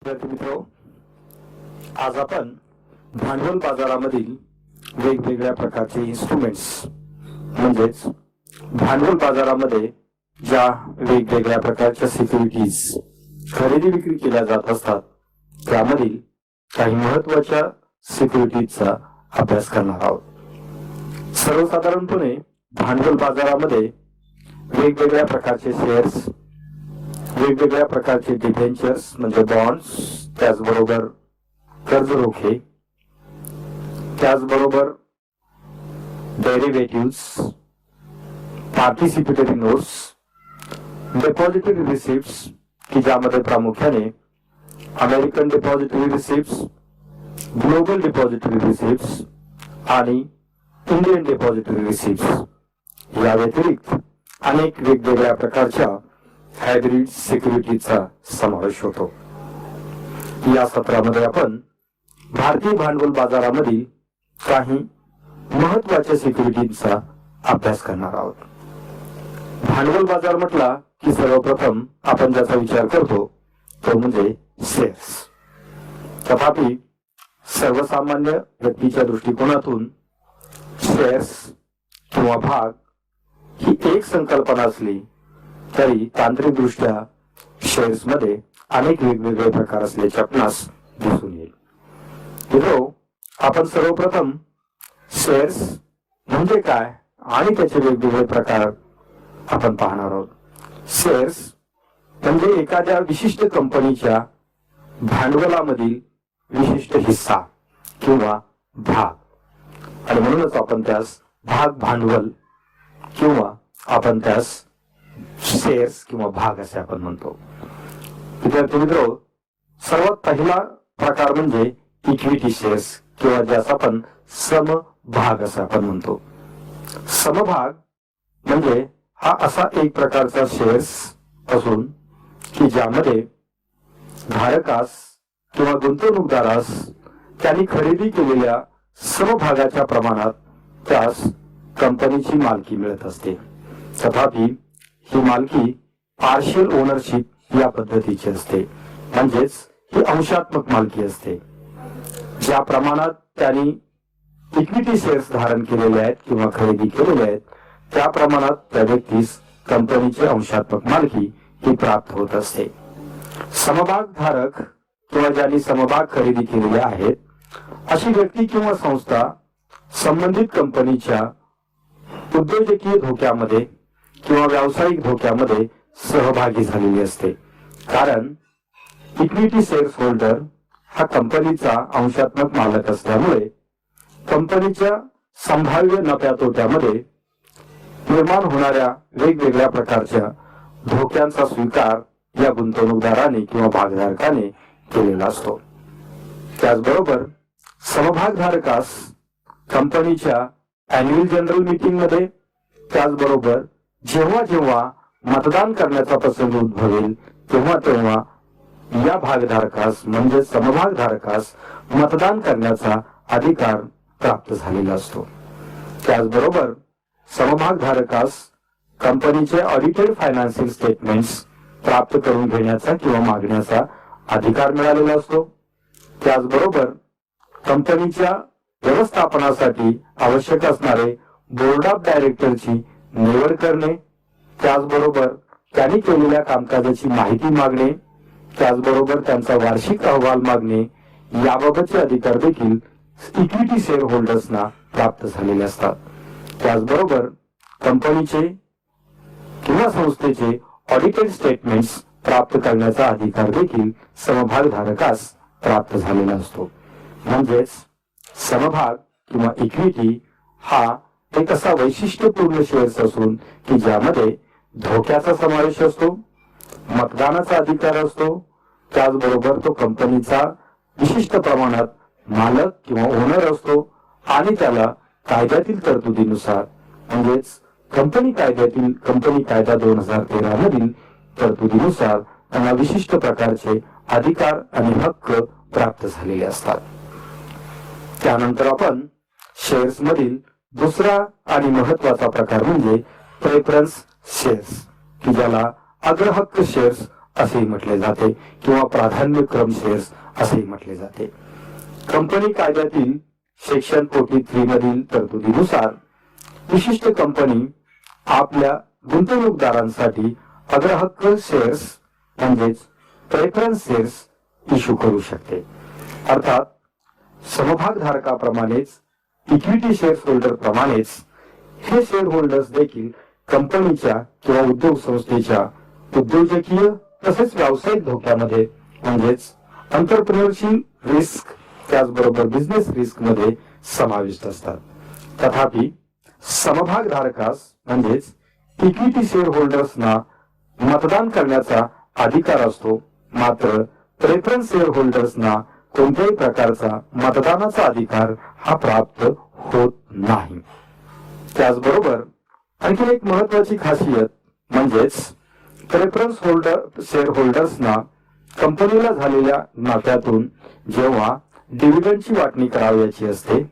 विद्यार्थी मित्र, आज आपण भांडवल बाजारामधील वेगवेगळ्या प्रकारचे इन्स्ट्रुमेंट्स म्हणजेच भांडवल बाजारामध्ये ज्या वेगवेगळ्या प्रकारच्या सिक्युरिटीज खरेदी विक्री केल्या जात असतात त्यामधील काही महत्त्वाच्या सिक्युरिटीजचा अभ्यास करणार आहोत। सर्वसाधारणपणे भांडवल बाजारामध्ये वेगवेगळ्या प्रकारचे शेअर्स, वेगवेगळ्या प्रकारचे डिबेंचर्स म्हणजे बॉन्ड्स, त्याचबरोबर कर्ज रोखे, त्याचबरोबर derivatives, participatory notes, depository receipts की ज्यामध्ये प्रामुख्याने American depository receipts, global depository receipts आणि इंडियन डिपॉझिटरी रिसिप्ट्स या व्यतिरिक्त अनेक वेगवेगळ्या प्रकारच्या हायब्रिड सिक्युरिटीचा समावेश होतो। या सत्रामध्ये आपण भारतीय भांडवल बाजारामधील काही महत्त्वाच्या सिक्युरिटीचा अभ्यास करणार आहोत। भांडवल बाजार म्हटला की सर्वप्रथम आपण ज्याचा विचार करतो तो म्हणजे शेअर्स। तथापि सर्वसामान्य व्यक्तीच्या दृष्टिकोनातून शेअर्स किंवा भाग ही एक संकल्पना असली तरी तांत्रिकदृष्ट्या शेअर्स मध्ये अनेक वेगवेगळे प्रकार असल्याचे आपणास दिसून येईल। मित्रो, आपण सर्वप्रथम शेअर्स म्हणजे काय आणि त्याचे वेगवेगळे प्रकार आपण पाहणार आहोत। शेअर्स म्हणजे एखाद्या विशिष्ट कंपनीच्या भांडवलामधील विशिष्ट हिस्सा किंवा भाग, आणि म्हणूनच आपण त्यास भाग भांडवल किंवा आपण त्यास शेअर्स किंवा भाग असे आपण म्हणतो। विद्यार्थी मित्र, सर्वात पहिला प्रकार म्हणजे इक्विटी शेअर्स किंवा ज्यास आपण समभाग असे आपण म्हणतो। समभाग म्हणजे हा असा एक प्रकारचा शेअर्स असून की ज्यामध्ये धारकास किंवा गुंतवणूकदारास त्यांनी खरेदी केलेल्या समभागाच्या प्रमाणात त्यास कंपनीची मालकी मिळत असते। तथापि ही मालकी पार्शियल ओनरशिप या पद्धतीची असते, म्हणजेच ही अंशात्मक मालकी असते। ज्या प्रमाणात त्यांनी इक्विटी शेअर्स धारण केलेले आहेत किंवा खरेदी केलेले आहेत त्या प्रमाणात त्या व्यक्तीस कंपनीची अंशात्मक मालकी ही प्राप्त होत असते। समभाग धारक किंवा ज्यांनी समभाग खरेदी केलेले आहेत अशी व्यक्ती किंवा संस्था संबंधित कंपनीच्या उद्योजकीय धोक्यामध्ये किंवा व्यावसायिक धोक्यामध्ये सहभागी झालेली असते, कारण इक्विटी शेअर्स होल्डर हा कंपनीचा अंशात्मक मालक असल्यामुळे कंपनीच्या संभाव्य नफ्या तोट्यामध्ये निर्माण होणाऱ्या वेगवेगळ्या प्रकारच्या धोक्यांचा स्वीकार या गुंतवणूकदाराने किंवा भागधारकाने केलेला असतो। त्याचबरोबर समभागधारकास कंपनीच्या अॅन्युअल जनरल मीटिंग मध्ये, त्याचबरोबर जेव्हा जेव्हा मतदान करण्याचा प्रसंग उद्भवेल तेव्हा तेव्हा या भागधारकास म्हणजे समभागधारकास मतदान करण्याचा अधिकार प्राप्त झालेला असतो। त्याचबरोबर समभागधारकास कंपनीचे ऑडिटेड फायनान्शियल स्टेटमेंट्स प्राप्त करून घेण्याचा किंवा मागण्याचा अधिकार मिळालेला असतो। त्याचबरोबर कंपनीच्या व्यवस्थापनासाठी आवश्यक असणारे बोर्ड ऑफ डायरेक्टरची निवड करणे, त्याचबरोबर त्यांनी केलेल्या कामकाजाची माहिती मागणे, त्याचबरोबर त्यांचा वार्षिक अहवाल मागणे याबाबतचे अधिकार देखील इक्विटी शेअर होल्डर्सना प्राप्त झालेले असतात। त्याचबरोबर कंपनीचे किंवा संस्थेचे ऑडिटेड स्टेटमेंट्स प्राप्त करण्याचा अधिकार देखील समभागधारकास प्राप्त झालेला असतो। म्हणजेच समभाग किंवा इक्विटी हा एक असा वैशिष्ट्यपूर्ण शेअर्स असून की ज्यामध्ये धोक्याचा समावेश असतो, मतदानाचा अधिकार असतो, त्याचबरोबर तो कंपनीचा विशिष्ट प्रमाणात मालक किंवा ओनर असतो आणि त्याला कायद्यातील तरतुदीनुसार म्हणजेच कंपनी कायदा 2013 मधील तरतुदीनुसार त्यांना विशिष्ट प्रकारचे अधिकार आणि हक्क प्राप्त झालेले असतात। त्यानंतर आपण शेअर्स मधील दुसरा आणि महत्त्वाचा प्रकार म्हणजे प्रेफरन्स शेअर्स की ज्याला अग्रहक्क शेअर्स असेही म्हटले जाते किंवा प्राधान्यक्रम शेअर्स असेही म्हटले जाते. कंपनी कायद्यातील सेक्शन 43 मधील तरतुदीनुसार विशिष्ट कंपनी आपल्या गुंतवणूकदारांसाठी अग्रहक्क शेअर्स म्हणजेच प्रेफरन्स शेअर्स इश्यू करू शकते. अर्थात समभागधारकाप्रमाणेच इक्विटी शेअर होल्डर प्रमाणेच हे शेअर होल्डर्स देखील कंपनीच्या किंवा उद्योग संस्थेच्या उद्योजकीय तसेच व्यावसायिक धोक्यामध्ये म्हणजेच एंटरप्रेन्योरशिप रिस्क त्याचबरोबर बिझनेस रिस्क मध्ये समाविष्ट असतात. तथापि समभागधारकास म्हणजेच इक्विटी शेअर होल्डर्सना मतदान करण्याचा अधिकार असतो, मात्र प्रेफरन्स शेअर होल्डर्सना कोणत्याही प्रकारचा मतदानाचा अधिकार हा प्राप्त होत नाही. त्याचबरोबर आणखी एक महत्वाची खासियत म्हणजेच प्रेफरन्स शेअर होल्डर्सना कंपनीला झालेल्या नफ्यातून जेव्हा डिव्हिडंडची वाटणी करावयाची असते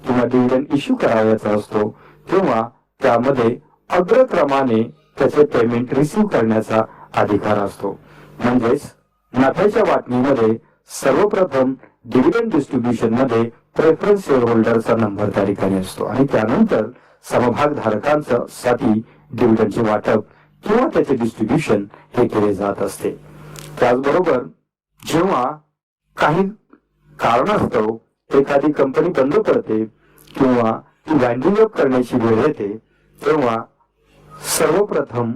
किंवा डिव्हिडंड इश्यू करावयाचा असतो तेव्हा त्यामध्ये अग्रक्रमाने त्याचे पेमेंट रिसीव्ह करण्याचा अधिकार असतो. म्हणजेच नफ्याच्या वाटणीमध्ये सर्वप्रथम डिव्हिडंड डिस्ट्रीब्युशन मध्ये प्रेफरन्स शेअर होल्डरचा नंबर त्या ठिकाणी असतो आणि त्यानंतर समभागधारकांसाठी डिव्हिडंडचे वाटप किंवा त्याचे डिस्ट्रीब्युशन हे केले जात असते. त्याचबरोबर जेव्हा काही कारणास्तव एखादी कंपनी बंद पडते किंवा ती वाइंडिंग अप करण्याची वेळ येते तेव्हा सर्वप्रथम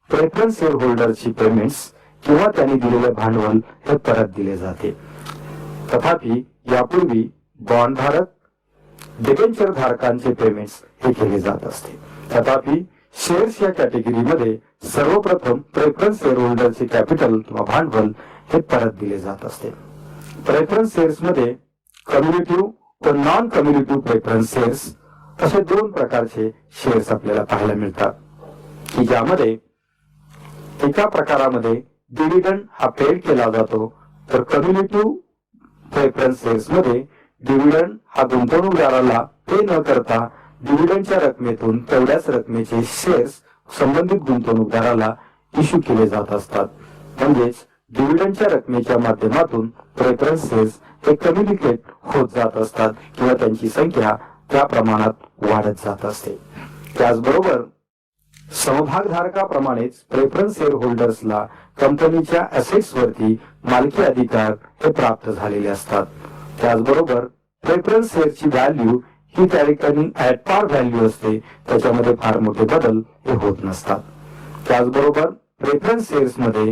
प्रेफरन्स शेअर होल्डरची पेमेंट्स किंवा त्यांनी दिलेले भांडवल हे परत दिले जाते. तथापि यापूर्वी बॉन्डधारक डिबेंचर धारकांचे पेमेंट्स हे केले जात असते. तथापि शेअर्स या कॅटेगरीमध्ये सर्वप्रथम प्रेफरन्स शेअर होल्डरचे कॅपिटल किंवा भांडवल हे परत दिले जात असते. प्रेफरन्स शेअर्स मध्ये कम्युनिटिव्ह व नॉन कम्युनिटिव्ह प्रेफरन्स शेअर्स असे दोन प्रकारचे शेअर्स आपल्याला पाहायला मिळतात की ज्यामध्ये एका प्रकारामध्ये डिव्हिडंड हा पेड केला जातो तर कम्युनिटिव्ह प्रेफरन्स शेअर्स मध्ये डिव्हिडंड हा गुंतवणूकदाराला पे न करता डिव्हिडंडच्या रकमेतून तेवढ्याच रकमेचे शेअर्स संबंधित गुंतवणूकदाराला इश्यू केले जात असतात. म्हणजेच डिव्हिडंडच्या रकमेच्या माध्यमातून प्रेफरन्स शेअर्स हे कम्युनिकेट होत जात असतात किंवा त्यांची संख्या त्या प्रमाणात वाढत जात असते. त्याचबरोबर समभागधारकाप्रमाणेच प्रेफरन्स शेअर होल्डर्सला कंपनीच्या असेट्स वरती मालकी अधिकार हे प्राप्त झालेले असतात. त्याचबरोबर प्रेफरन्स शेअरची व्हॅल्यू ही त्या ठिकाणी ऍट पार व्हॅल्यू असते, त्याच्यामध्ये फार मोठे बदल हे होत नसतात. त्याचबरोबर प्रेफरन्स शेअर्स मध्ये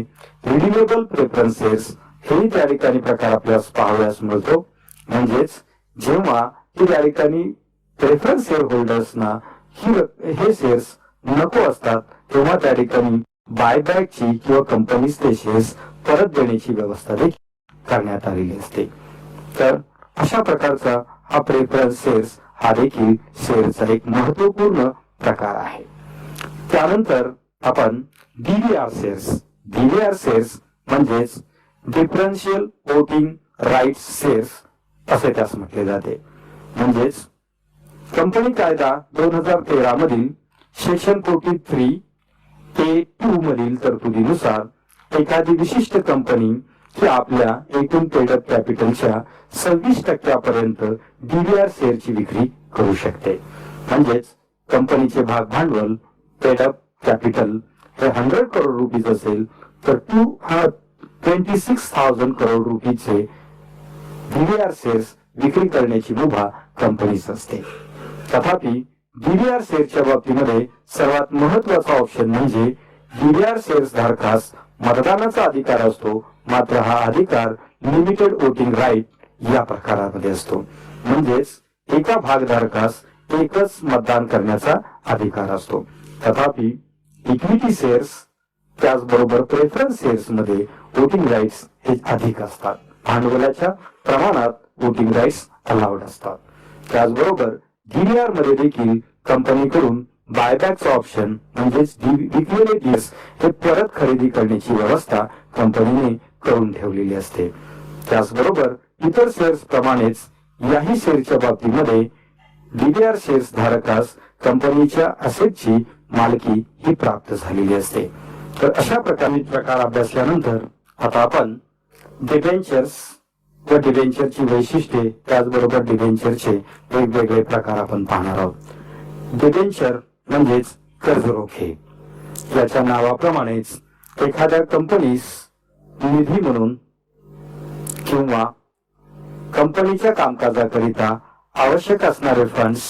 रिडीमेबल प्रेफरन्स शेअर्स हेही त्या ठिकाणी प्रकार आपल्याला पाहावयास मिळतो. म्हणजेच जेव्हा ही त्या ठिकाणी प्रेफरन्स शेअर होल्डर्सना हे शेअर्स नको असतात तेव्हा त्या ठिकाणी बायबॅकची किंवा कंपनीज ते शेअर्स परत देण्याची व्यवस्था देखील करण्यात आलेली असते. तर अशा प्रकारचा हा प्रेफरन्स शेअर्स हा देखील शेअरचा एक महत्वपूर्ण प्रकार आहे. त्यानंतर आपण डीव्हीआर शेअर्स. डीव्हीआर शेअर्स म्हणजेच डिफरन्शियल वोटिंग राईट्स शेअर्स असे त्यास म्हटले जाते. म्हणजेच कंपनी कायदा 2013 मधील सेक्शन 43A2 मधील तरतुदीनुसार एखादी विशिष्ट कंपनी ही आपल्या एकूण पेडअप कॅपिटलच्या 26% डीव्हीआर शेअरची विक्री करू शकते. म्हणजेच कंपनीचे भाग भांडवल पेडअप कॅपिटल हे 100 करोड रुपीज असेल तर 26,000 करोड रुपीचे डीव्हीआर शेअर्स विक्री करण्याची मुभा कंपनीस असते. तथापि डीव्हीआर शेअरच्या बाबतीमध्ये सर्वात महत्वाचा ऑप्शन म्हणजे डीव्हीआर शेअर्स धारकास मतदानाचा अधिकार असतो, मात्र हा अधिकार लिमिटेड वोटिंग राईट या प्रकारामध्ये असतो. म्हणजेच एका भागधारकास एकच मतदान करण्याचा अधिकार असतो. तथापि इक्विटी शेअर्स त्याचबरोबर प्रेफरन्स शेअर्स मध्ये वोटिंग राईट्स हे अधिक असतात. भांडवलाच्या प्रमाणात वोटिंग राईट्स अलाउड असतात. त्याचबरोबर डीव्हीआर मध्ये देखील कंपनीकडून बायबॅकचा ऑप्शन म्हणजेच विकलेले शेअर्स हे परत खरेदी करण्याची व्यवस्था कंपनीने करून ठेवलेली असते. त्याचबरोबर इतर शेअर्स प्रमाणेच याही शेअरच्या बाबतीमध्ये डीव्हीआर शेअर्स धारकास कंपनीच्या असेटची मालकी ही प्राप्त झालेली असते. तर अशा प्रकार अभ्यासल्यानंतर आता आपण डिबेंचर्स व डिबेंचरची वैशिष्ट्ये त्याचबरोबर डिबेंचरचे वेगवेगळे प्रकार आपण पाहणार आहोत. डिबेंचर म्हणजेच कर्जरोखे. याच्या नावाप्रमाणेच एखाद्या कंपनीस निधी म्हणून किंवा कंपनीच्या कामकाजाकरिता आवश्यक असणारे फंड्स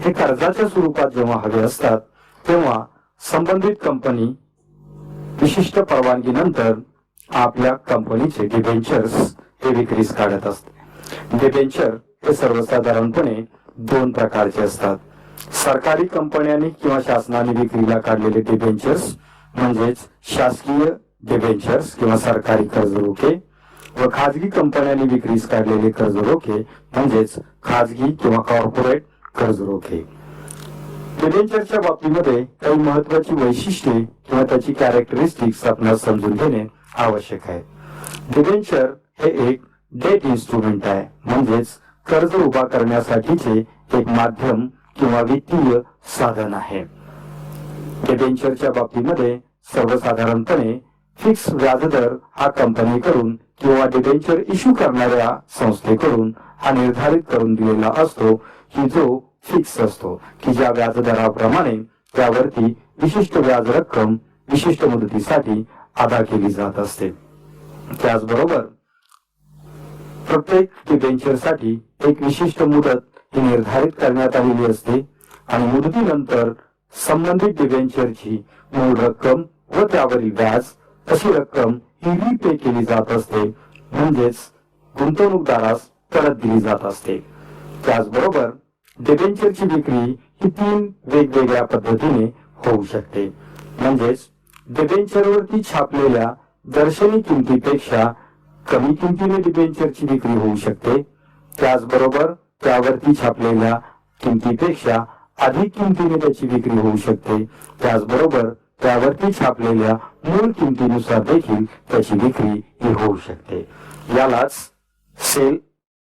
हे कर्जाच्या स्वरूपात जेव्हा हवे असतात तेव्हा संबंधित कंपनी विशिष्ट परवानगीनंतर आपल्या कंपनीचे डिबेंचर्स हे विक्रीस काढत असते. डिबेंचर हे सर्वसाधारणपणे दोन प्रकारचे असतात. सरकारी कंपन्यांनी किंवा शासनाने विक्रीला काढलेले डिबेंचर्स म्हणजेच शासकीय डिबेंचर्स किंवा सरकारी कर्जरोखे व खाजगी कंपन्यांनी विक्रीस काढलेले कर्जरोखे म्हणजेच खाजगी किंवा कॉर्पोरेट कर्जरोखे. डिबेंचरच्या बाबतीमध्ये काही महत्वाची वैशिष्ट्ये किंवा त्याची कॅरेक्टरिस्टिक्स आपल्याला समजून घेणे आवश्यक आहे. डिबेंचर हे एक डेट इन्स्ट्रुमेंट आहे, म्हणजेच कर्ज उभा करण्यासाठीचे एक माध्यम किंवा वित्तीय साधन आहे. डिबेंचरच्या बाबतीमध्ये सर्वसाधारणपणे फिक्स व्याजदर हा कंपनीकडून किंवा डिबेंचर इश्यू करणाऱ्या संस्थेकडून हा निर्धारित करून दिलेला असतो की जो फिक्स असतो की ज्या व्याजदराप्रमाणे त्यावरती विशिष्ट व्याज रक्कम विशिष्ट मुदतीसाठी अदा केली जात असते. त्याचबरोबर प्रत्येक डिबेंचरसाठी एक विशिष्ट मुदत ही निर्धारित करण्यात आलेली असते आणि मुदतीनंतर संबंधित डिबेंचरची मूळ रक्कम व त्यावरील व्याज अशी रक्कम ही रीपे केली जात असते, म्हणजेच गुंतवणूकदारास परत दिली जात असते. त्याचबरोबर डिबेंचरची विक्री ही तीन वेगवेगळ्या पद्धतीने होऊ शकते. म्हणजेच डिबेंचरवरती छापलेल्या दर्शनी किमतीपेक्षा कमी किमतीने डिबेंचरची विक्री होऊ शकते. त्याचबरोबर त्यावरती छापलेल्या किमतीपेक्षा अधिक किमतीने त्याची विक्री होऊ शकते. त्याचबरोबर त्यावरती छापलेल्या मूळ किमतीनुसार देखील त्याची विक्री ही होऊ शकते. यालाच sell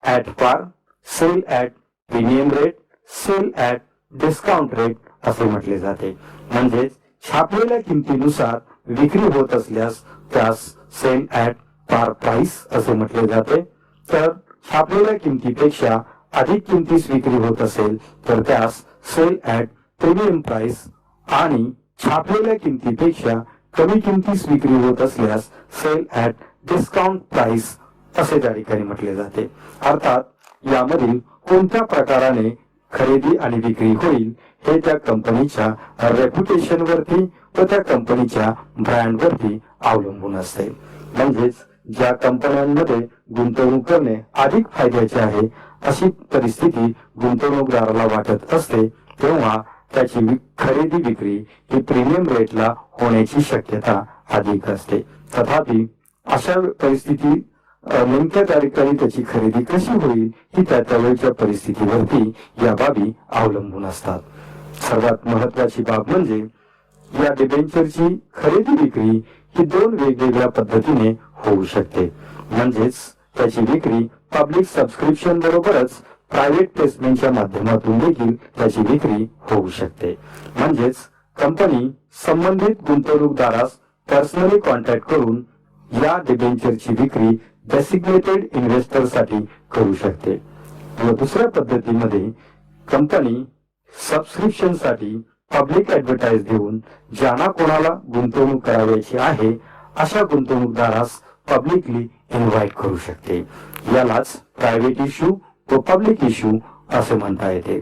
at par, sell at premium rate, sell at discount rate असे म्हटले जाते. म्हणजेच छापलेल्या किमतीनुसार विक्री होत असल्यास त्यास सेल ॲट पार प्राइस असे म्हटले जाते. तर छापलेल्या किमतीपेक्षा अधिक किमतीस विक्री होत असेल तर त्यास सेल ॲट प्रीमियम प्राइस आणि छापलेल्या किमतीपेक्षा कमी किमतीस विक्री होत असल्यास सेल ॲट डिस्काउंट प्राइस असे त्या ठिकाणी म्हटले जाते. अर्थात यामधील कोणत्या प्रकाराने खरेदी आणि विक्री होईल हे त्या कंपनीच्या रेप्युटेशन वरती व त्या कंपनीच्या ब्रँड वरती अवलंबून असते. म्हणजेच ज्या कंपन्यांमध्ये गुंतवणूक करणे अधिक फायद्याचे आहे अशी परिस्थिती गुंतवणूकदाराला वाटत असते तेव्हा त्याची खरेदी विक्री ही प्रीमियम रेटला होण्याची शक्यता अधिक असते. तथापि अशा परिस्थिती नेमक्या तारखेला त्याची खरेदी कशी होईल ही त्यावेळच्या परिस्थितीवरती या बाबी अवलंबून असतात. सर्वात महत्वाची बाब म्हणजे या डिबेंचरची खरेदी विक्री ही दोन वेगवेगळ्या पद्धतीने होऊ शकते. म्हणजेच त्याची विक्री पब्लिक सबस्क्रिप्शन बरोबरच प्रायव्हेट प्लेसमेंटच्या माध्यमातून देखील त्याची विक्री होऊ शकते. म्हणजेच कंपनी संबंधित गुंतवणूकदारास पर्सनली कॉन्टॅक्ट करून या डिबेंचरची विक्री डेसिग्नेटेड इन्व्हेस्टर साठी करू शकते. व दुसऱ्या पद्धतीमध्ये कंपनी सबस्क्रिप्शन साठी पब्लिक ऍडव्हर्टाइज देऊन ज्यांना कोणाला गुंतवणूक करायची आहे अशा गुंतवणूकदारास पब्लिकली इन्व्हाइट करू शकते. यालाच प्रायव्हेट इश्यू व पब्लिक इश्यू असे म्हणता येते.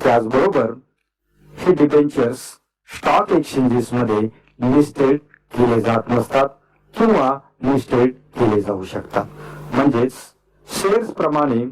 त्याचबरोबर हे डिबेंचर्स स्टॉक एक्सचेंजेस मध्ये लिस्टेड केले जात नसतात किंवा लिस्टेड केले जाऊ शकतात. म्हणजेच शेअर्स प्रमाणे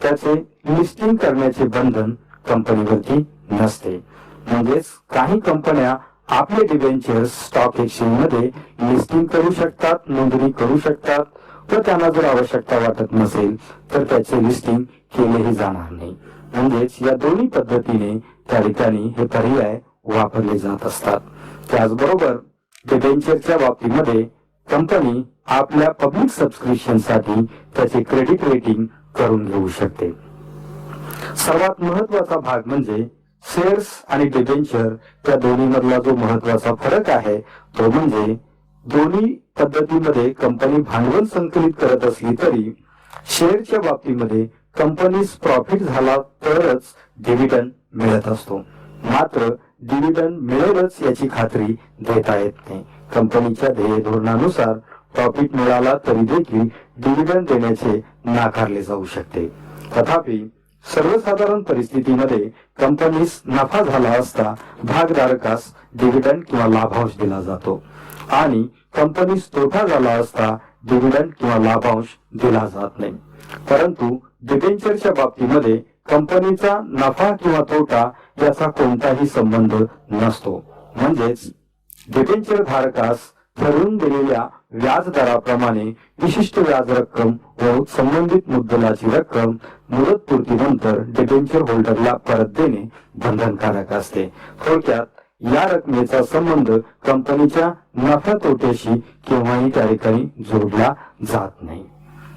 त्याचे लिस्टिंग करण्याचे बंधन कंपनीवरती नसते. म्हणजेच काही कंपन्या आपले डिबेंचर्स स्टॉक एक्सचेंज मध्ये लिस्टिंग करू शकतात, नोंदणी करू शकतात व त्यांना जर आवश्यकता वाटत नसेल तर त्याचे लिस्टिंग केलेही जाणार नाही. म्हणजेच या दोन्ही पद्धतीने त्या ठिकाणी हे पर्याय वापरले जात असतात. त्याचबरोबर डिबेंचरच्या बाबतीमध्ये कंपनी आपल्या पब्लिक सबस्क्रिप्शन साठी त्याचे क्रेडिट रेटिंग करून घेऊ शकते. सर्वात महत्वाचा भाग म्हणजे शेअर्स आणि डिबेंचर या दोन्ही मधला जो महत्वाचा फरक आहे तो म्हणजे दोन्ही पद्धतीमध्ये कंपनी भांडवल संकलित करत असली तरी शेअरच्या बाबतीमध्ये कंपनीस प्रॉफिट झाला तरच डिव्हिडंड मिळत असतो. मात्र डिव्हिडंड मिळेलच याची खात्री देता येत नाही. कंपनीच्या ध्येय धोरणानुसार प्रॉफिट मिळाला तरी देखील डिव्हिडंड देण्याचे नाकारले जाऊ शकते. तथापि सर्वसाधारण परिस्थितीमध्ये कंपनीस नफा झाला असता भागधारकास डिव्हिडंड किंवा लाभांश दिला जातो आणि कंपनीस तोटा झाला असता डिव्हिडंड किंवा लाभांश दिला जात नाही. परंतु डिबेंचरच्या बाबतीमध्ये कंपनीचा नफा किंवा तोटा याचा कोणताही संबंध नसतो. म्हणजेच डिबेंचर धारकास ठरवून दिलेल्या व्याजदराप्रमाणे विशिष्ट व्याज रक्कम व संबंधित मुद्दलाची रक्कम मुदतपूर्तीनंतर डिबेंचर होल्डरला परत देणे बंधनकारक असते. थोडक्यात या रकमेचा संबंध कंपनीच्या नफ्या तोट्याशी केव्हाही त्या ठिकाणी जोडला जात नाही.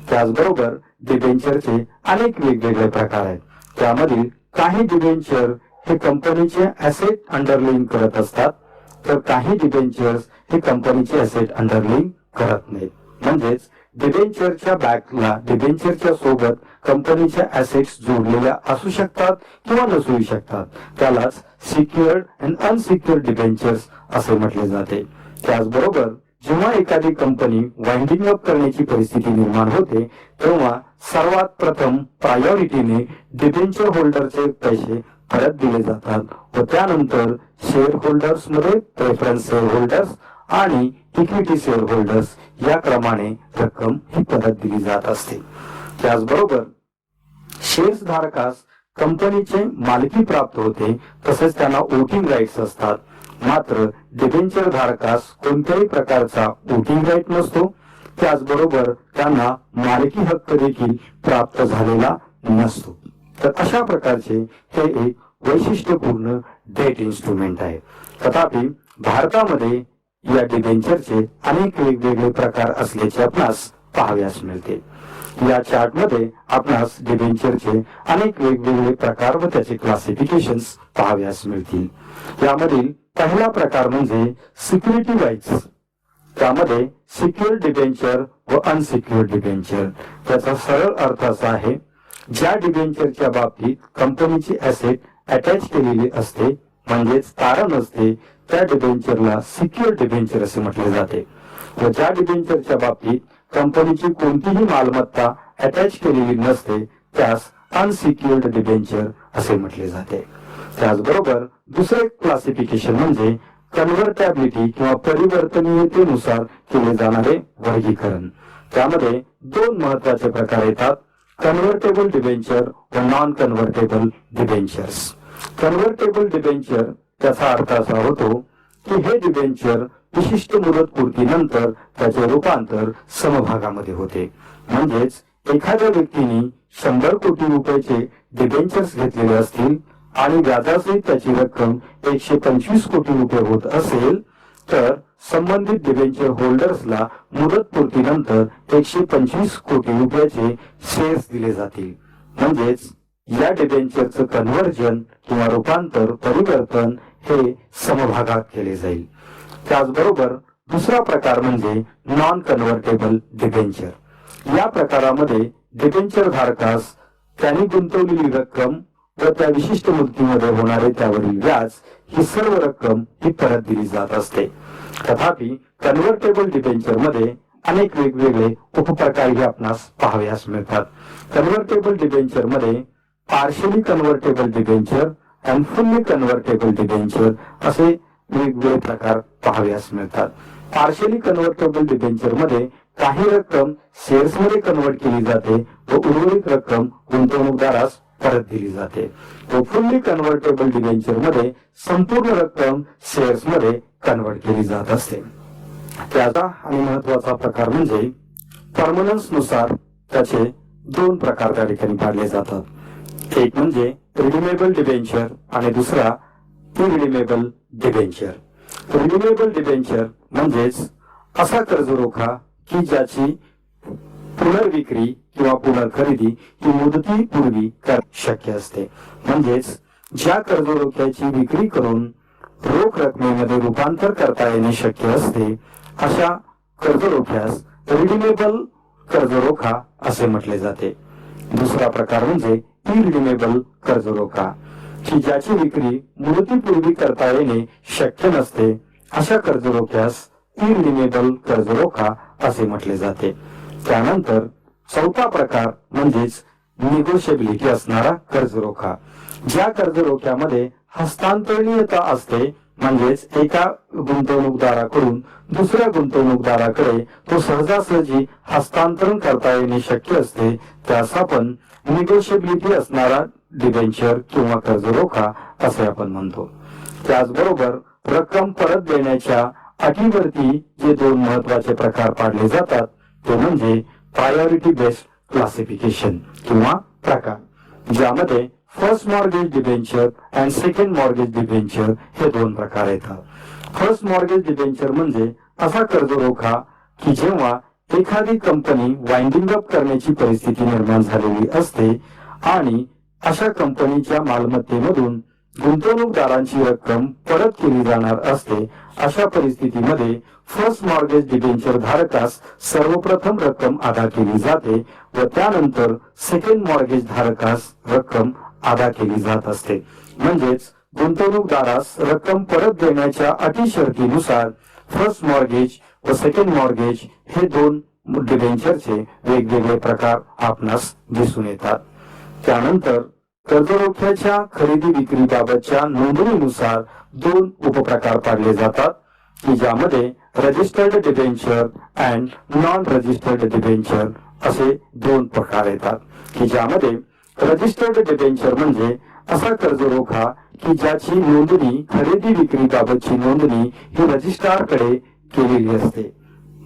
त्याचबरोबर डिबेंचरचे अनेक वेगवेगळे प्रकार आहेत. त्यामधील काही डिबेंचर हे कंपनीचे ऍसेट अंडरलाईन करत असतात तर काही डिबेंचर्स हे कंपनीचे ऍसेट अंडरलाईन करत नाहीत. म्हणजेच डिबेंचरच्या बॅकला डिबेंचरच्या सोबत कंपनीच्या ऍसेट्स जोडलेल्या असू शकतात किंवा नसू शकतात. त्यालाच सिक्युअर्ड अँड अनसिक्युअर्ड डिबेंचर्स असे म्हटले जाते. त्याचबरोबर जेव्हा एखादी कंपनी वाइंडिंग अप करण्याची परिस्थिती निर्माण होते तेव्हा सर्वात प्रथम प्रायोरिटीने डिबेंचर होल्डरचे पैसे परत दिले जातात व त्यानंतर शेअर होल्डर्स मध्ये प्रेफरन्स शेअर होल्डर्स आणि इक्विटी शेअर होल्डर्स या क्रमाने रक्कम ही परत दिली जात असते. त्याचबरोबर शेअर्स धारकास कंपनीचे मालकी प्राप्त होते तसेच त्यांना वोटिंग राईट्स असतात. मात्र डिबेंचर धारकास कोणत्याही प्रकारचा वोटिंग राईट नसतो. त्याचबरोबर त्यांना मालकी हक्क देखील प्राप्त झालेला नसतो. तर अशा प्रकारचे हे एक वैशिष्ट्यपूर्ण डेट इन्स्ट्रुमेंट आहे. तथापि भारतामध्ये या डिबेंचरचे अनेक वेगवेगळे प्रकार असल्याचे आपणास पाहाव्यास मिळते. या चार्ट मध्ये आपणास डिबेंचरचे अनेक वेगवेगळे प्रकार व त्याचे क्लासिफिकेशन्स पाहाव्यास मिळतील. यामधील पहिला प्रकार म्हणजे सिक्युरिटी राईट्स. त्यामध्ये सिक्युअर डिबेंचर व अनसिक्युअर डिबेंचर. त्याचा सरळ अर्थ असा आहे, ज्या डिबेंचरच्या बाबतीत कंपनीची ऍसेट अटॅच केलेली असते म्हणजेच तारण असते त्या डिबेंचरला सिक्युअर डिबेंचर असे म्हटले जाते व ज्या डिबेंचरच्या बाबतीत कंपनीची कोणतीही मालमत्ता अटॅच केलेली नसते त्यास अनसिक्युअर्ड डिबेंचर असे म्हटले जाते. त्याचबरोबर दुसरे क्लासिफिकेशन म्हणजे कन्व्हर्टॅबिलिटी किंवा परिवर्तनीयतेनुसार केले जाणारे वर्गीकरण. त्यामध्ये दोन महत्वाचे प्रकार येतात, कन्व्हर्टेबल डिबेंचर व non convertible debentures. Convertible debenture त्याचा अर्थ असा होतो की हे डिबेंचर विशिष्ट मुदतपूर्तीनंतर त्याचे रूपांतर समभागामध्ये होते. म्हणजेच एखाद्या व्यक्तीने 100 कोटी रुपयाचे डिबेंचर्स घेतलेले असतील आणि व्याजासहित त्याची रक्कम 125 कोटी रुपये होत असेल तर संबंधित डिबेंचर होल्डर्सला मुदतपूर्तीनंतर 125 कोटी रुपयाचे शेअर्स दिले जातील. म्हणजेच या डिबेंचरचं कन्व्हर्जन किंवा रूपांतर परिवर्तन हे समभागात केले जाईल. त्याचबरोबर दुसरा प्रकार म्हणजे नॉन कन्व्हर्टेबल डिबेंचर. या प्रकारामध्ये डिबेंचर धारकास त्यांनी गुंतवलेली रक्कम व त्या विशिष्ट मुदतीमध्ये होणारे त्यावरील व्याज ही सर्व रक्कम ही परत दिली जात असते. तथापि कन्व्हर्टेबल डिबेंचर मध्ये अनेक वेगवेगळे उपप्रकारही आपणास पाहाव्यास मिळतात. कन्व्हर्टेबल डिबेंचर मध्ये partially convertible debenture and fully convertible debenture असे वेगवेगळे प्रकार पाहाव्यास मिळतात. पार्शियली कन्व्हर्टेबल डिबेंचर मध्ये काही रक्कम शेअर्स मध्ये कन्व्हर्ट केली जाते व उर्वरित रक्कम गुंतवणूकदारास परत दिली जाते व फुल्ली कन्व्हर्टेबल डिबेंचर मध्ये संपूर्ण रक्कम शेअर्स मध्ये कन्व्हर्ट केली जात असते. त्याचा आणि महत्वाचा प्रकार म्हणजे परमनन्स नुसार त्याचे दोन प्रकार त्या ठिकाणी पाडले जातात. एक म्हणजे रिडीमेबल डिबेंचर आणि दुसरा इरिडीमेबल डिबेंचर. रिडीमेबल डिबेंचर म्हणजेच असा कर्जरोखा की ज्याची पुनर्विक्री किंवा पुनर्खरेदी ही मुदतीपूर्वी शक्य असते. म्हणजेच ज्या कर्जरोख्याची विक्री करून रोख रकमेमध्ये रूपांतर करता येणे शक्य असते अशा कर्जरोख्यास रिडीमेबल कर्जरोखा असे म्हटले जाते. दुसरा प्रकार म्हणजे इरिडीमेबल कर्जरोखा, की ज्याची विक्री मुदतीपूर्वी करता येणे शक्य नसते अशा कर्जरोख्यास इरिडीमेबल कर्जरोखा असे म्हटले जाते. त्यानंतर चौथा प्रकार म्हणजेच निगोशिएबिलिटी असणारा कर्जरोखा, ज्या कर्जरोख्यामध्ये हस्तांतरणीयता असते, म्हणजेच एका गुंतवणूकदाराकडून दुसऱ्या गुंतवणूकदाराकडे तो सहजासहजी हस्तांतरण करता येणे शक्य असते, त्यास आपण निगोशिएबिलिटी असणारा डिबेंचर किंवा कर्जरोखा असे आपण म्हणतो. त्याचबरोबर रक्कम परत देण्याच्या अटीवरती जे दोन महत्वाचे प्रकार पाडले जातात ते म्हणजे प्रायोरिटी बेस्ड क्लासिफिकेशन किंवा प्रकार, ज्यामध्ये first mortgage debenture and second mortgage debenture हे दोन प्रकार येतात. फर्स्ट मॉर्गेज डिबेंचर म्हणजे असा कर्जरोखा की जेव्हा एखादी कंपनी वाइंडिंग अप करण्याची परिस्थिती निर्माण झालेली असते आणि अशा कंपनीच्या मालमत्तेमधून गुंतवणूकदारांची रक्कम परत केली जाणार असते, अशा परिस्थितीमध्ये फर्स्ट मॉर्गेज डिबेंचर धारकास सर्वप्रथम रक्कम अदा केली जाते व त्यानंतर सेकंड मॉर्गेज धारकास रक्कम अदा केली जात असते. म्हणजेच गुंतवणूकदारास रक्कम परत देण्याच्या अटी शर्तीनुसार फर्स्ट मॉर्गेज व सेकंड मॉर्गेज हे दोन डिबेंचरचे वेगवेगळे प्रकार आपणास दिसून येतात. त्यानंतर कर्जरोख्याच्या खरेदी विक्री बाबतच्या नोंदणीनुसार दोन उपप्रकार पाडले जातात, की ज्यामध्ये registered debenture and non registered debenture असे दोन प्रकार येतात. की ज्यामध्ये रजिस्टर्ड डिबेंचर म्हणजे असा कर्जरोखा की ज्याची नोंदणी खरेदी विक्री बाबतची नोंदणी ही रजिस्ट्रारकडे केलेली असते,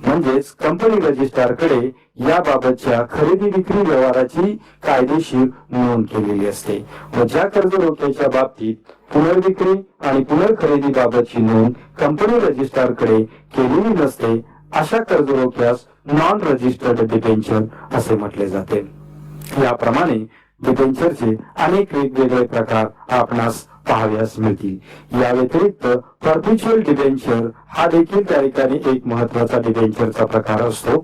म्हणजेच कंपनी रजिस्ट्रारकडे याबाबतच्या खरेदी विक्री व्यवहाराची कायदेशीर नोंद केलेली असते व ज्या कर्जरोख्याच्या बाबतीत पुनर्विक्री आणि पुनर्खरेदी बाबतची नोंद कंपनी रजिस्ट्रारकडे केलेली नसते अशा कर्जरोख्यास नॉन रजिस्टर्ड डिबेंचर असे म्हटले जाते. याप्रमाणे डिबेंचरचे अनेक वेगवेगळे प्रकार आपणास पाहाव्यास मिळतील. या व्यतिरिक्त परपेच्युअल डिबेंचर हा देखील त्या ठिकाणी एक महत्वाचा डिबेंचरचा प्रकार असतो,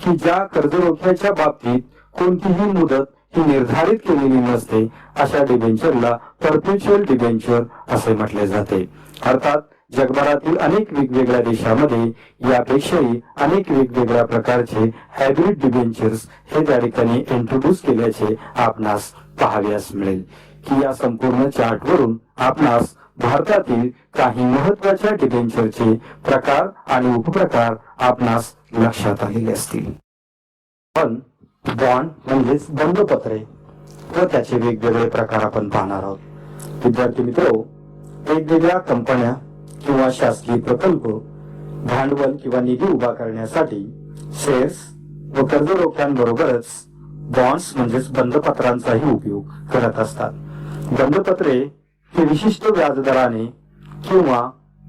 की ज्या कर्जरोख्याच्या बाबतीत कोणतीही मुदत ही निर्धारित केलेली नसते अशा डिबेंचरला परपेच्युअल डिबेंचर असे म्हटले जाते. अर्थात जगभरातील अनेक वेगवेगळ्या देशामध्ये यापेक्षाही अनेक वेगवेगळ्या प्रकारचे हायब्रिड डिबेंचर्स हे त्या ठिकाणी इंट्रोड्यूस केल्याचे आपणास पाहाव्यास मिळेल. की या संपूर्ण चार्टवरून आपणास भारतातील काही महत्वाच्या डिबेंचरचे प्रकार आणि उपप्रकार आपणास लक्षात आलेले असतील. पण बॉन्ड म्हणजेच बंधपत्रे व त्याचे वेगवेगळे प्रकार आपण पाहणार आहोत. विद्यार्थी मित्र, वेगवेगळ्या कंपन्या किंवा शासकीय प्रकल्प भांडवल किंवा निधी उभा करण्यासाठी शेअर्स व कर्जरोख्यांबरोबरच बॉन्ड्स म्हणजेच बंधपत्रांचाही उपयोग करत असतात. बंधपत्रे हे विशिष्ट व्याजदराने किंवा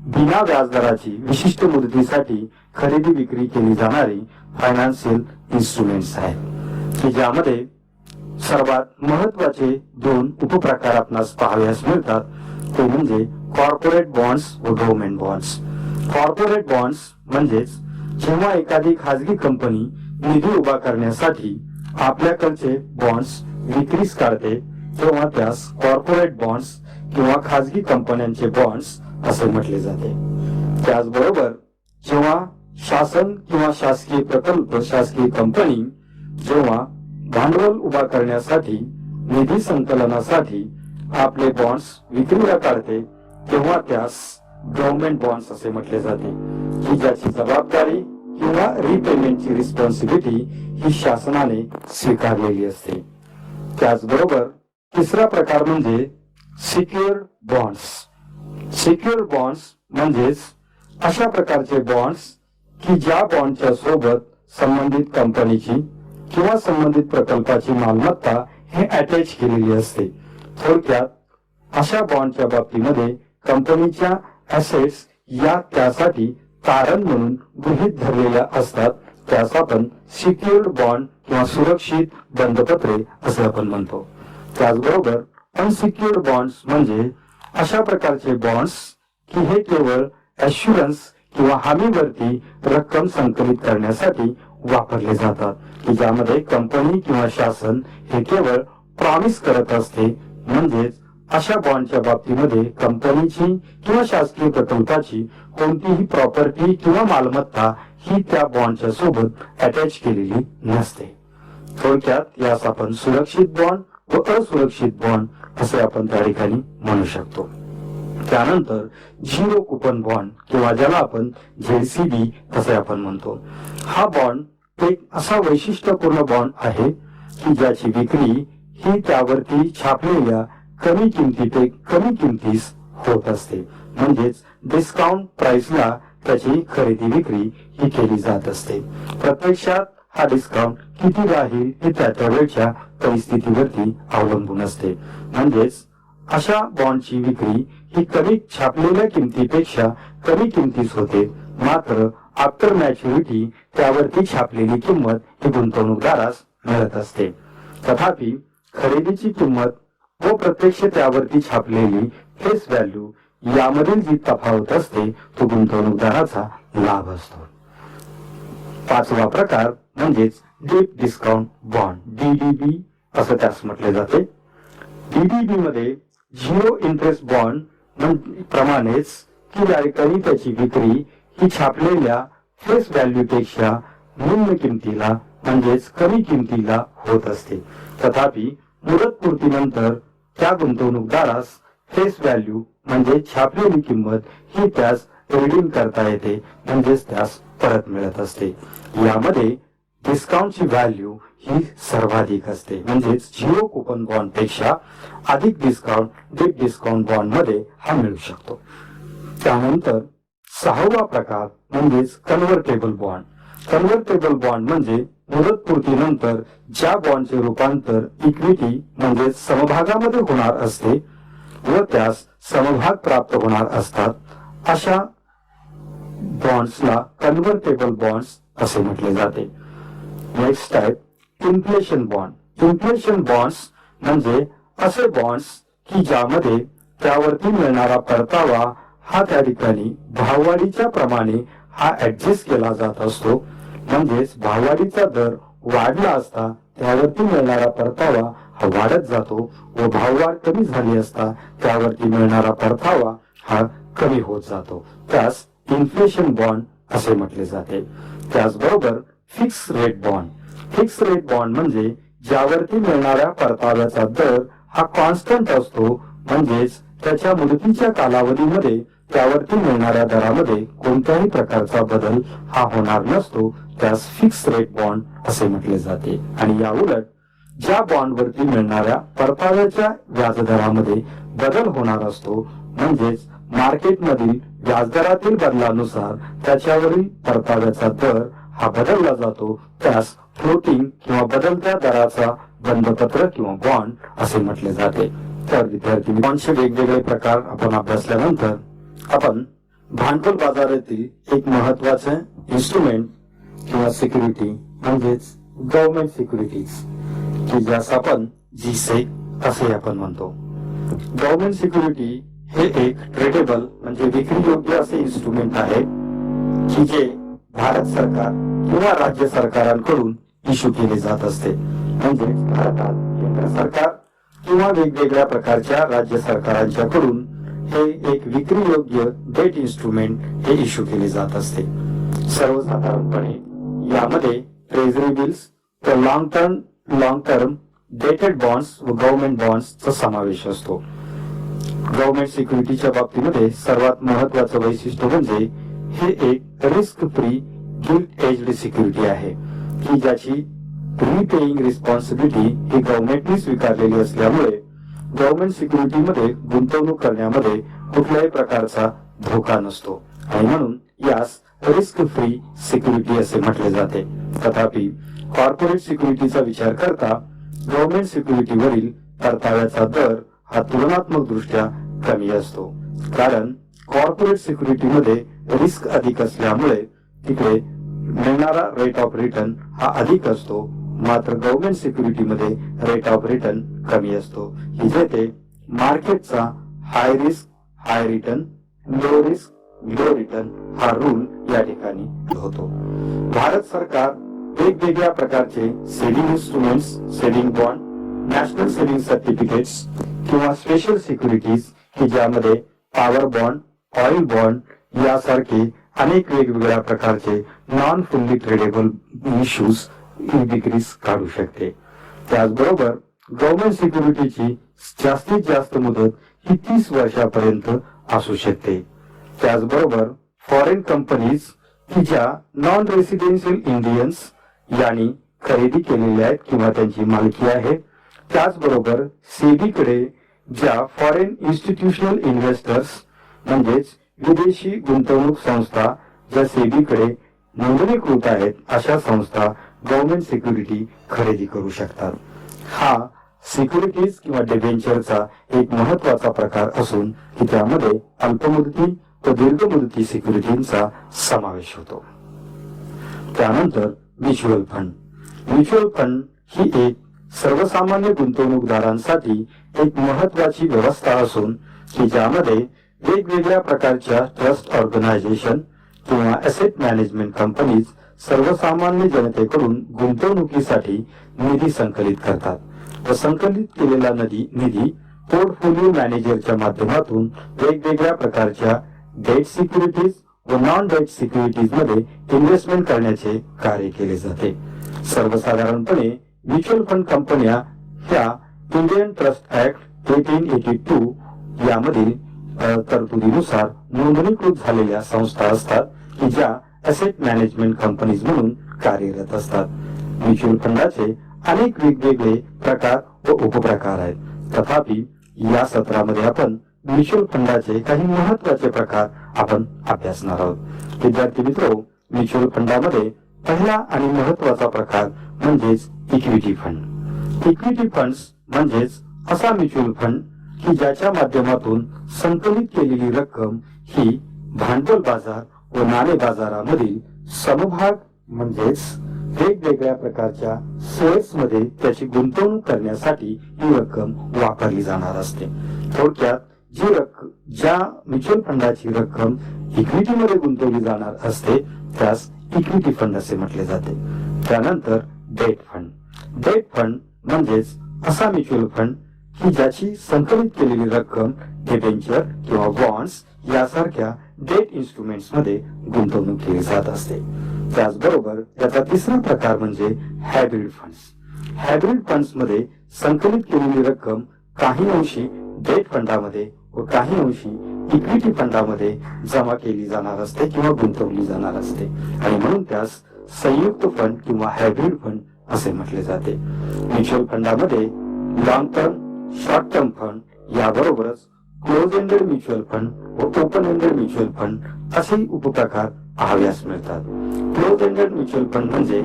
बिना व्याजदराची विशिष्ट मुदतीसाठी खरेदी विक्री केली जाणारी फायनान्शियल इन्स्ट्रुमेंट्स आहेत, की ज्यामध्ये सर्वात महत्वाचे दोन उपप्रकार आपणास पाहाव्यास मिळतात. ते म्हणजे कॉर्पोरेट बॉन्ड्स व गव्हर्नमेंट बॉन्ड्स. कॉर्पोरेट बॉन्ड्स म्हणजेच जेव्हा एखादी खाजगी कंपनी निधी उभा करण्यासाठी आपल्याकडचे बॉन्ड्स विक्रीस काढते तेव्हा त्यास कॉर्पोरेट बॉन्ड्स किंवा खाजगी कंपन्यांचे बॉन्ड्स असे म्हटले जाते. त्याचबरोबर जेव्हा शासन किंवा शासकीय प्रकल्प शासकीय कंपनी जेव्हा भांडवल उभा करण्यासाठी निधी संकलनासाठी आपले बॉन्ड्स विक्रीला काढते तेव्हा त्यास गव्हर्नमेंट बॉन्ड्स असे म्हटले जाते, की ज्याची जबाबदारी किंवा रिपेमेंटची रिस्पॉन्सिबिलिटी ही शासनाने स्वीकारलेली असते. त्याचबरोबर तिसरा प्रकार म्हणजे सिक्युअर्ड बॉन्ड्स. सिक्युअर्ड बॉन्ड्स म्हणजेच अशा प्रकारचे बॉन्ड्स की ज्या बॉन्डच्या सोबत संबंधित कंपनीची किंवा संबंधित प्रकल्पाची मालमत्ता हे अटॅच केलेली असते. थोडक्यात अशा बॉन्डच्या बाबतीमध्ये कंपनीच्या ऍसेट्स या त्यासाठी तारण म्हणून गृहीत धरलेल्या असतात. त्यास आपण सिक्युअर्ड बॉन्ड किंवा सुरक्षित बंधपत्रे असे आपण म्हणतो. त्याचबरोबर अनसिक्युअर्ड बॉन्ड्स म्हणजे अशा प्रकारचे बॉन्ड्स की हे केवळ ऍश्युरन्स किंवा हमीवरती रक्कम संकलित करण्यासाठी वापरले जातात, की ज्यामध्ये कंपनी किंवा शासन हे केवळ प्रॉमिस करत असते. म्हणजेच अशा बॉन्डच्या बाबतीमध्ये कंपनीची किंवा शासकीय प्रकल्पाची कोणतीही प्रॉपर्टी किंवा मालमत्ता ही त्या बॉन्डच्या सोबत अटॅच केलेली नसते. थोडक्यात यास आपण सुरक्षित बॉन्ड व असुरक्षित बॉन्ड असे आपण त्या ठिकाणी म्हणू शकतो. त्यानंतर झिरो कुपन बॉन्ड किंवा ज्याला आपण ZCB असे आपण म्हणतो. हा बॉन्ड एक असा वैशिष्ट्यपूर्ण बॉन्ड आहे की ज्याची विक्री ही त्यावरती छापलेल्या कमी किमतीस होत असते. म्हणजेच डिस्काउंट प्राइसला त्याची खरेदी विक्री ही केली जात असते. प्रत्यक्षात हा डिस्काउंट किती राहील हे त्या वेळच्या परिस्थितीवरती अवलंबून असते. म्हणजेच अशा बॉन्डची विक्री ही कमी छापलेल्या किमतीपेक्षा कमी किमतीस होते. मात्र आफ्टर मॅच्युरिटी त्यावरती छापलेली किंमत ही गुंतवणूकदारास मिळत असते. तथापि खरेदीची किंमत व प्रत्यक्ष त्यावरती छापलेली फेस व्हॅल्यू यामधील जी तफावत असते तो गुंतवणूकदाराचा लाभ असतो. पाचवा प्रकार म्हणजेच डीप डिस्काउंट बॉन्ड, DDB असं त्यास म्हटले जाते. DDB मध्ये झिरो इंटरेस्ट बॉन्ड प्रमाणेच की या ठिकाणी त्याची विक्री ही छापलेल्या फेस व्हॅल्यू पेक्षा निम्न किमतीला म्हणजेच कमी किमतीला होत असते. तथापि मुदतपूर्तीनंतर त्या गुंतवणूकदारास फेस व्हॅल्यू म्हणजे छापलेली किंमत ही त्यास रिडीम करता येते, म्हणजेच त्यास परत मिळत असते. यामध्ये डिस्काउंटची व्हॅल्यू ही सर्वाधिक असते. म्हणजेच झिरो कुपन बॉन्ड पेक्षा अधिक डिस्काउंट डीप डिस्काउंट बॉन्ड मध्ये हा मिळू शकतो. त्यानंतर सहावा प्रकार म्हणजेच कन्व्हर्टेबल बॉन्ड. कन्व्हर्टेबल बॉन्ड म्हणजे मुदतपूर्तीनंतर ज्या बॉन्डचे रूपांतर इक्विटी म्हणजे समभागामध्ये होणार असते व त्यास समभाग प्राप्त होणार असतात, अशा बॉन्ड्सला कन्व्हर्टेबल बॉन्ड्स असे म्हटले जाते. Next type inflation bond. Inflation bonds म्हणजे असे बॉन्ड्स की ज्यामध्ये त्यावरती मिळणारा परतावा हा त्या ठिकाणी भाववाढीच्या प्रमाणे हा ऍडजस्ट केला जात असतो. म्हणजेच भाववाढीचा दर वाढला असता त्यावरती मिळणारा परतावा हा वाढत जातो व भाववाढ कमी झाली असता त्यावरती मिळणारा परतावा हा कमी होत जातो. त्यास इन्फ्लेशन बॉन्ड असे म्हटले जाते. त्याचबरोबर fix rate bond. Fix rate bond म्हणजे ज्यावरती मिळणाऱ्या परताव्याचा दर हा कॉन्स्टंट असतो, म्हणजेच त्याच्या मुदतीच्या कालावधीमध्ये त्यावरती मिळणाऱ्या दरामध्ये कोणत्याही प्रकारचा बदल हा होणार नसतो. त्यास फिक्स रेट बॉन्ड असे म्हटले जाते. आणि या उलट ज्या बॉन्डवरती मिळणाऱ्या परताव्याच्या व्याजदरामध्ये बदल होणार असतो, म्हणजेच मार्केटमधील व्याजदरातील बदलानुसार त्याच्यावरील परताव्याचा दर हा बदलला जातो, त्यास फ्लोटिंग किंवा बदलत्या दराचा बंधपत्र किंवा बॉन्ड असे म्हटले जाते. तर विद्यार्थी बॉन्डचे वेगवेगळे प्रकार आपण अभ्यासल्यानंतर आपण भांडवल बाजारातील एक महत्वाचे इन्स्ट्रुमेंट किंवा सिक्युरिटी म्हणजेच गव्हर्नमेंट सिक्युरिटीज की ज्यास आपण G-Sec असे आपण म्हणतो. गव्हर्नमेंट सिक्युरिटी हे एक ट्रेडेबल म्हणजे विक्री योग्य असे इन्स्ट्रुमेंट आहे की जे भारत सरकार किंवा राज्य सरकारांकडून इश्यू केले जात असते. म्हणजे भारतात केंद्र सरकार किंवा वेगवेगळ्या प्रकारच्या राज्य सरकारांच्याकडून हे एक विक्री योग्य डेट इन्स्ट्रुमेंट हे इश्यू केले जात असते. सर्वसाधारणपणे यामध्ये ट्रेझरी बिल्स व लॉंग टर्म डेटेड बॉन्ड्स व गव्हर्नमेंट बॉन्ड्सचा समावेश असतो. गव्हर्नमेंट सिक्युरिटीच्या बाबतीमध्ये सर्वात महत्वाचं वैशिष्ट्य म्हणजे हे एक risk free guilt aged security आहे की ज्याची रिपेइंग रिस्पॉन्सिबिलिटी ही गव्हर्नमेंटने स्वीकारलेली असल्यामुळे गव्हर्नमेंट सिक्युरिटीमध्ये गुंतवणूक करण्यामध्ये कुठल्याही प्रकारचा धोका नसतो आणि म्हणून यास रिस्क फ्री सिक्युरिटी असे म्हटले जाते. तथापि कॉर्पोरेट सिक्युरिटीचा विचार करता गव्हर्नमेंट सिक्युरिटीवरील परताव्याचा दर हा तुलनात्मक दृष्ट्या कमी असतो, कारण कॉर्पोरेट सिक्युरिटीमध्ये रिस्क अधिक असल्यामुळे तिकडे मिळणारा रेट ऑफ रिटर्न हा अधिक असतो. मात्र गव्हर्नमेंट सिक्युरिटीमध्ये रेट ऑफ रिटर्न कमी असतो की जेथे मार्केटचा high risk high return, low risk low return हा रूल या ठिकाणी होतो. भारत सरकार वेगवेगळ्या प्रकारचे saving instruments, saving bond, national saving certificates किंवा स्पेशल सिक्युरिटीज की ज्यामध्ये पॉवर बॉन्ड, ऑइल बॉन्ड यासारखे अनेक वेगवेगळ्या प्रकारचे नॉन फुल्ली ट्रेडेबल इश्यूज विक्रीस काढू शकते. त्याचबरोबर गव्हर्नमेंट सिक्युरिटीची जास्तीत जास्त मुदत ही 30 वर्षापर्यंत असू शकते. त्याचबरोबर फॉरेन कंपनीज की ज्या नॉन रेसिडेन्शियल इंडियन्स यांनी खरेदी केलेल्या आहेत किंवा त्यांची मालकी आहे, त्याचबरोबर सेबीकडे ज्या फॉरेन इन्स्टिट्यूशनल इन्व्हेस्टर्स म्हणजेच विदेशी गुंतवणूक संस्था ज्या सेबीकडे नोंदणीकृत आहेत अशा संस्था गव्हर्नमेंट सिक्युरिटी खरेदी करू शकतात. हा सिक्युरिटीज किंवा डिबेंचरचा एक महत्वाचा प्रकार असून की त्यामध्ये अल्पमुदती व दीर्घ मुदती सिक्युरिटींचा समावेश होतो. त्यानंतर म्युच्युअल फंड. म्युच्युअल फंड ही एक सर्वसामान्य गुंतवणूकदारांसाठी एक महत्वाची व्यवस्था असून की ज्यामध्ये वेगवेगळ्या प्रकारच्या ट्रस्ट ऑर्गनायझेशन किंवा असेट मॅनेजमेंट कंपनीज सर्वसामान्य जनतेकडून गुंतवणुकीसाठी निधी संकलित करतात व संकलित केलेला निधी पोर्टफोलिओ मॅनेजरच्या माध्यमातून वेगवेगळ्या प्रकारच्या डेट सिक्युरिटीज व नॉन डेट सिक्युरिटीज मध्ये इन्व्हेस्टमेंट करण्याचे कार्य केले जाते. सर्वसाधारणपणे म्युच्युअल फंड कंपन्या ह्या इंडियन ट्रस्ट ऍक्ट 1882 यामधील तरतुदीनुसार नोंदणीकृत झालेल्या संस्था असतात की ज्या असेट मॅनेजमेंट कंपनीज म्हणून कार्यरत असतात. म्युच्युअल फंडाचे अनेक वेगवेगळे प्रकार व उपप्रकार आहेत. तथापि या सत्रामध्ये आपण म्युच्युअल फंडाचे काही महत्वाचे प्रकार आपण अभ्यासणार आहोत. विद्यार्थी मित्रो, म्युच्युअल फंडामध्ये पहिला आणि महत्वाचा प्रकार म्हणजेच इक्विटी फंड. इक्विटी फंड्स म्हणजेच असा म्युच्युअल फंड की ज्याच्या माध्यमातून संकलित केलेली रक्कम ही भांडवल बाजार व नाणे बाजारामधील समभाग म्हणजेच वेगवेगळ्या प्रकारच्या शेअर्स मध्ये त्याची गुंतवणूक करण्यासाठी ही रक्कम वापरली जाणार असते. थोडक्यात ज्या म्युच्युअल फंडाची रक्कम इक्विटीमध्ये गुंतवली जाणार असते त्यास इक्विटी फंड असे म्हटले जाते. त्यानंतर डेट फंड. डेट फंड म्हणजेच असा म्युच्युअल फंड की ज्याची संकलित केलेली रक्कम डिबेंचर किंवा बॉन्ड्स यासारख्या डेट इन्स्ट्रुमेंट्स मध्ये गुंतवणूक केली जात असते. त्याचबरोबर याचा तिसरा प्रकार म्हणजे हायब्रिड फंड्स. हायब्रिड फंड्स मध्ये संकलित केलेली रक्कम काही अंशी डेट फंडामध्ये व काही अंशी इक्विटी फंडामध्ये जमा केली जाणार असते किंवा गुंतवली जाणार असते आणि म्हणून त्यास संयुक्त फंड किंवा हायब्रिड फंड असे म्हटले जाते. म्युच्युअल फंडामध्ये long term, short term fund याबरोबरच क्लोज एंडेड म्युच्युअल फंड व ओपन एंडेड म्युच्युअल फंड असे उपप्रकार पाहाव्यास मिळतात. क्लोज एंडेड म्युच्युअल फंड म्हणजे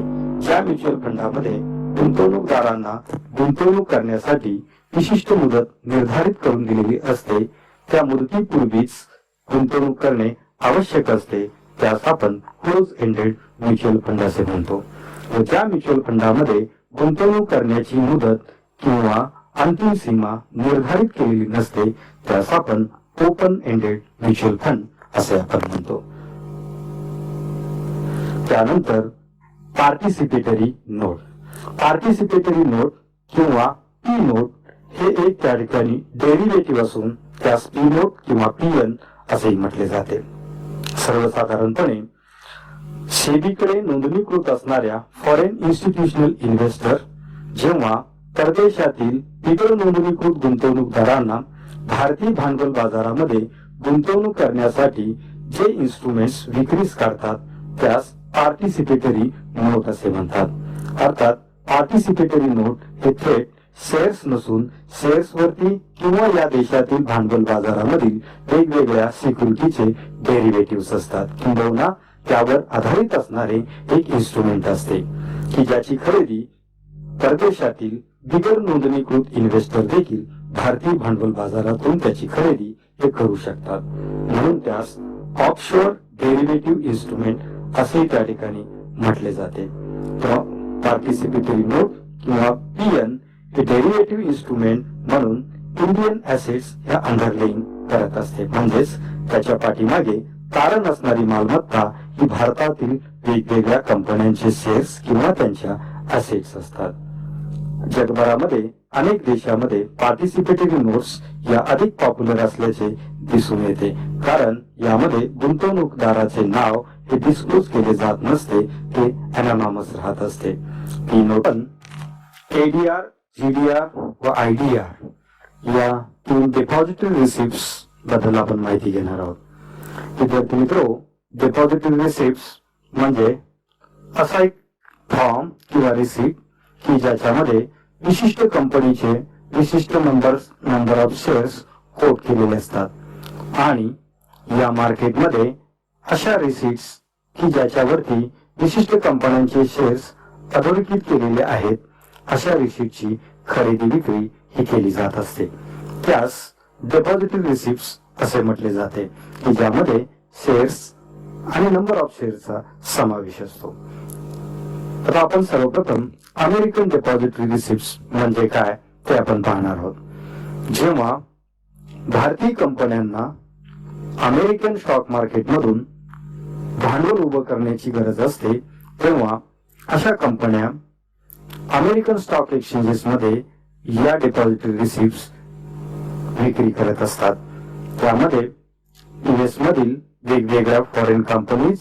ज्या म्युच्युअल फंडामध्ये गुंतवणूकदारांना गुंतवणूक करण्यासाठी विशिष्ट मुदत निर्धारित करून दिलेली असते, त्या मुदतीपूर्वीच गुंतवणूक करणे आवश्यक असते, त्यास आपण क्लोज एंडेड म्युच्युअल फंड असे म्हणतो. व ज्या म्युच्युअल फंडामध्ये गुंतवणूक करण्याची मुदत किंवा अंतिम सीमा निर्धारित केलेली नसते त्यास आपण ओपन एंडेड म्युच्युअल फंड असे आपण म्हणतो. त्यानंतर पार्टिसिपेटरी नोट. पार्टिसिपेटरी नोट किंवा पी नोट हे एक त्या ठिकाणी डेरिव्हेटिव्ह असून त्यास पी नोट किंवा पीएन असेही म्हटले जाते. सर्वसाधारणपणे सेबीकडे नोंदणीकृत असणाऱ्या फॉरेन इन्स्टिट्यूशनल इन्व्हेस्टर जेव्हा परदेशातील बिगर नोंदणीकृत गुंतवणूकदारांना भारतीय भांडवल बाजारामध्ये गुंतवणूक करण्यासाठी जे इन्स्ट्रुमेंट्स विक्रीस काढतात त्यास पार्टिसिपेटरी नोट असे म्हणतात. अर्थात पार्टिसिपेटरी नोट हे थेट शेअर्स नसून शेअर्सवरती किंवा या देशातील भांडवल बाजारामधील वेगवेगळ्या सिक्युरिटीचे डेरिव्हेटिव्ह असतात किंवा त्यावर आधारित असणारे एक इन्स्ट्रुमेंट असते की ज्याची खरेदी परदेशातील बिगर नोंदणीकृत इन्व्हेस्टर देखील भारतीय भांडवल बाजारातून त्याची खरेदी हे करू शकतात. म्हणून त्यास ऑफशोर डेरिव्हेटिव्ह इन्स्ट्रुमेंट असे त्या ठिकाणी म्हटले जाते. पार्टिसिपेटरी नोट किंवा पीएन हे डेरिव्हेटिव्ह इन्स्ट्रुमेंट म्हणून इंडियन ऍसेट्स ह्या अंडरलेईंग करत असते, म्हणजेच त्याच्या पाठीमागे तारण असणारी मालमत्ता ही भारतातील वेगवेगळ्या कंपन्यांचे शेअर्स किंवा त्यांच्या असेट्स असतात. जगभरामध्ये अनेक देशांमध्ये पार्टिसिपेटरी नोट्स या अधिक पॉप्युलर असल्याचे दिसून येते, कारण यामध्ये गुंतवणूकदाराचे नाव हे डिस्क्लोज केले जात नसते, ते अनॉनमस राहत असते. ही नोट एडीआर, जीडीआर व आयडीआर या तीन डिपॉझिटरी रिसिप्ट्स बद्दल आपण माहिती घेणार आहोत. विद्यार्थी मित्रो, डिपॉझिटरी रिसिप्ट्स म्हणजे असा एक फॉर्म किंवा रिसिप्ट की ज्याच्यामध्ये विशिष्ट कंपनीचे विशिष्ट नंबर ऑफ शेअर्स कोट केलेले असतात आणि या मार्केटमध्ये अशा रिसिप्ट्स की ज्याच्यावरती विशिष्ट कंपन्यांचे शेअर्स अधोरेखित केलेले आहेत अशा रिसिप्टची खरेदी विक्री ही केली जात असते. त्यास डिपॉझिटरी रिसिप्ट्स असे म्हटले जाते की ज्यामध्ये शेअर्स आणि नंबर ऑफ शेअर्सचा समावेश असतो. आता आपण सर्वप्रथम अमेरिकन डिपॉझिटरी रिसिप्ट्स म्हणजे काय ते आपण पाहणार आहोत. जेव्हा भारतीय कंपन्यांना अमेरिकन स्टॉक मार्केटमधून भांडवल उभं करण्याची गरज असते, तेव्हा अशा कंपन्या अमेरिकन स्टॉक एक्सचेंजेस मध्ये या डिपॉझिटरी रिसिप्ट्स विक्री करत असतात. त्यामध्ये युएस मधील वेगवेगळ्या फॉरेन कंपनीज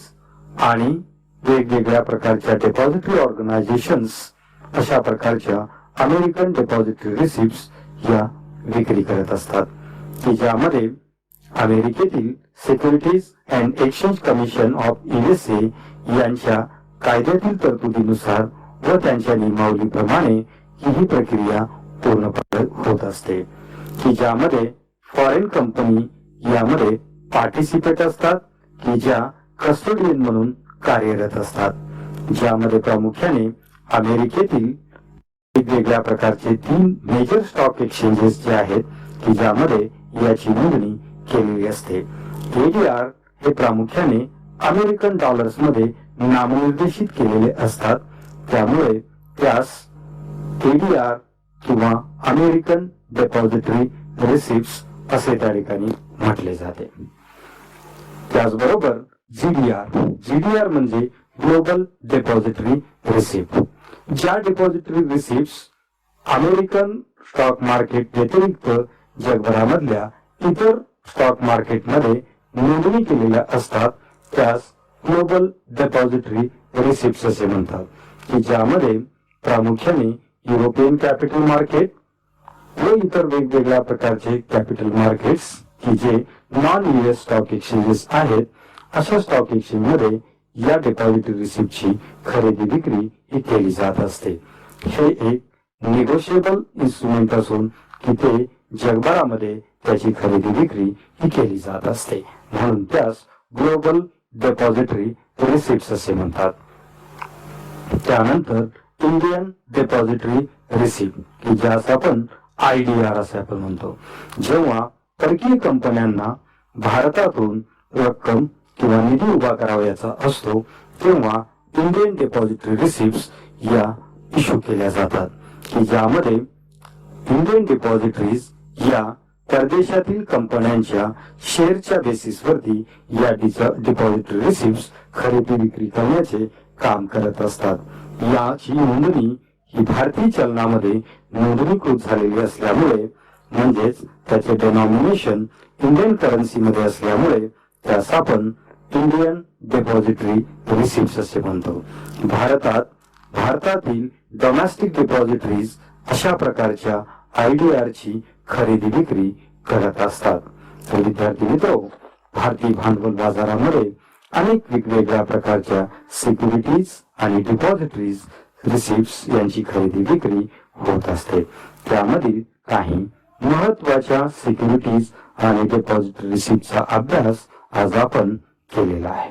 आणि वेगवेगळ्या प्रकारच्या डिपॉझिटरी ऑर्गनायझेशन्स अशा प्रकारच्या अमेरिकन डिपॉझिटरी रिसिप्ट्स या विक्री करत असतात की ज्यामध्ये अमेरिकेतील securities and exchange commission of USA यांच्या कायद्यातील तरतुदीनुसार व त्यांच्या नियमावलीप्रमाणे ही प्रक्रिया पूर्णपणे होत असते की ज्यामध्ये फॉरेन कंपनी यामध्ये पार्टिसिपेट असतात की ज्या कस्टोडियन म्हणून कार्यरत असतात, ज्यामध्ये प्रामुख्याने अमेरिकेतील वेगवेगळ्या प्रकारचे 3 मेजर स्टॉक एक्सचेंजेस जे आहेत की ज्यामध्ये याची नोंदणी केलेली असते. एडीआर हे प्रामुख्याने अमेरिकन डॉलर्स मध्ये नामनिर्देशित केलेले असतात, त्यामुळे त्यास एडीआर किंवा अमेरिकन डिपॉझिटरी रिसिप्ट्स असे त्या ठिकाणी म्हटले जाते. त्याचबरोबर जीडीआर म्हणजे ग्लोबल डिपॉझिटरी रिसिप्ट. ज्या depository receipts American stock market व्यतिरिक्त जगभरामधल्या इतर स्टॉक मार्केटमध्ये नोंदणी केलेल्या असतात त्यास ग्लोबल डिपॉझिटरी रिसिप्ट्स असे म्हणतात की ज्यामध्ये प्रामुख्याने युरोपियन कॅपिटल मार्केट व इतर वेगवेगळ्या प्रकारचे कॅपिटल मार्केट्स की जे नॉन US स्टॉक एक्सचेंजेस आहेत अशा स्टॉक एक्सचेंज मध्ये या डिपॉझिटरी रिसिप्टची खरेदी विक्री ही केली जात असते. हे एक निगोशिएबल इन्स्ट्रुमेंट असून की ते जगभरामध्ये त्याची खरेदी विक्री ही केली जात असते, म्हणून त्यास ग्लोबल डिपॉझिटरी रिसिप्ट्स असे म्हणतात. त्यानंतर इंडियन डिपॉझिटरी रिसिप्ट की ज्यास आपण आयडीआर असे आपण म्हणतो. जेव्हा परकीय कंपन्यांना भारतातून रक्कम किंवा निधी उभा करावयाचा असतो तेव्हा इंडियन डिपॉझिटरी रिसिप्ट्स या इश्यू केल्या जातात की ज्यामध्ये इंडियन डिपॉझिटरीज या परदेशातील कंपन्यांच्या शेअरच्या बेसिसवरती या डिपॉझिटरी रिसिप्ट्स खरेदी विक्री करण्याचे काम करत असतात. याची नोंदणी ही भारतीय चलनामध्ये नोंदणीकृत झालेली असल्यामुळे म्हणजेच त्याचे डेनॉमिनेशन इंडियन करन्सी मध्ये असल्यामुळे त्यास आपण इंडियन डिपॉझिटरी रिसिप्ट्स असे म्हणतो. भारतातील डोमेस्टिक डिपॉझिटरीज अशा प्रकारच्या आयडीआर ची खरेदी विक्री करत असतात. तर विद्यार्थी मित्र, भारतीय भांडवल बाजारामध्ये अनेक वेगवेगळ्या प्रकारच्या सिक्युरिटीज आणि डिपॉझिटरीज रिसिप्ट्स यांची खरेदी विक्री होत असते. त्यामधील काही महत्वाच्या सिक्युरिटीज आणि डिपॉझिटरी रिसिप्टचा अभ्यास आज आपण केलेला आहे.